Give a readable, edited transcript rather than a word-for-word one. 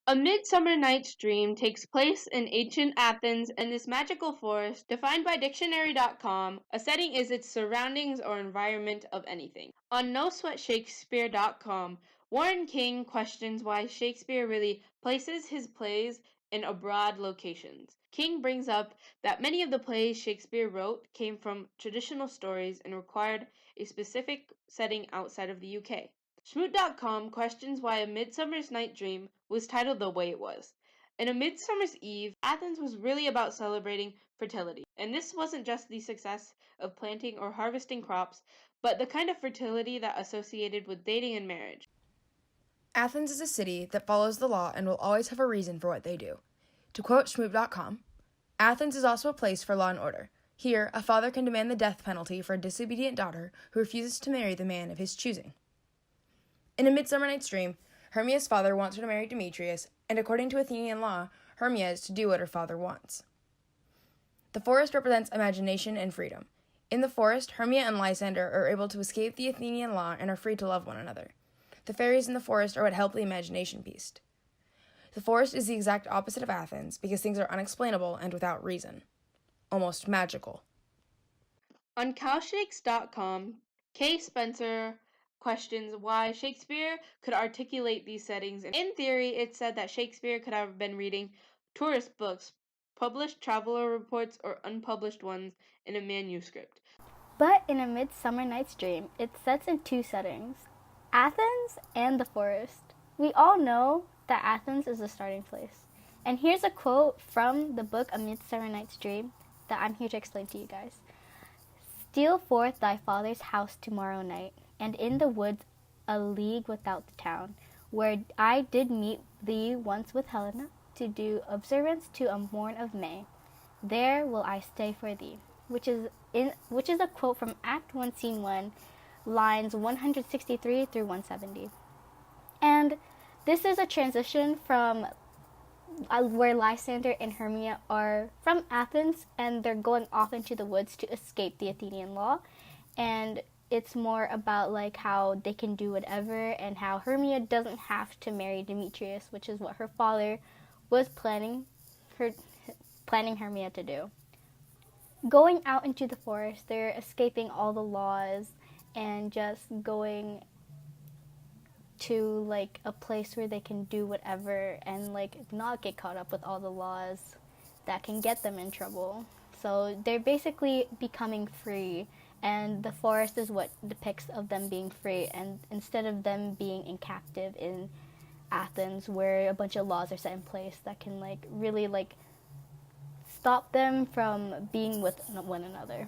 A Midsummer Night's Dream takes place in ancient Athens and this magical forest, defined by dictionary.com, a setting is its surroundings or environment of anything. On NoSweatShakespeare.com, Warren King questions why Shakespeare really places his plays in abroad locations. King brings up that many of the plays Shakespeare wrote came from traditional stories and required a specific setting outside of the UK. Schmoot.com questions why A Midsummer's Night Dream was titled the way it was. In A Midsummer's Eve, Athens was really about celebrating fertility, and this wasn't just the success of planting or harvesting crops, but the kind of fertility that associated with dating and marriage. Athens is a city that follows the law and will always have a reason for what they do. To quote Schmoop.com, Athens is also a place for law and order. Here, a father can demand the death penalty for a disobedient daughter who refuses to marry the man of his choosing. In A Midsummer Night's Dream, Hermia's father wants her to marry Demetrius, and according to Athenian law, Hermia is to do what her father wants. The forest represents imagination and freedom. In the forest, Hermia and Lysander are able to escape the Athenian law and are free to love one another. The fairies in the forest are what help the imagination piece. The forest is the exact opposite of Athens because things are unexplainable and without reason. Almost magical. On cowshakes.com, Kay Spencer questions why Shakespeare could articulate these settings. In theory, it's said that Shakespeare could have been reading tourist books, published traveler reports, or unpublished ones in a manuscript. But in A Midsummer Night's Dream, it sets in two settings, Athens and the forest. We all know that Athens is the starting place. And here's a quote from the book A Midsummer Night's Dream that I'm here to explain to you guys. Steal forth thy father's house tomorrow night, and in the woods a league without the town, where I did meet thee once with Helena, to do observance to a morn of May. There will I stay for thee, which is a quote from Act 1, Scene 1, lines 163 through 170. And this is a transition from where Lysander and Hermia are from Athens and they're going off into the woods to escape the Athenian law. And it's more about like how they can do whatever and how Hermia doesn't have to marry Demetrius, which is what her father was planning Hermia to do. Going out into the forest, they're escaping all the laws and just going to like a place where they can do whatever and like not get caught up with all the laws that can get them in trouble. So they're basically becoming free, and the forest is what depicts of them being free, and instead of them being in captive in Athens where a bunch of laws are set in place that can like really like stop them from being with one another.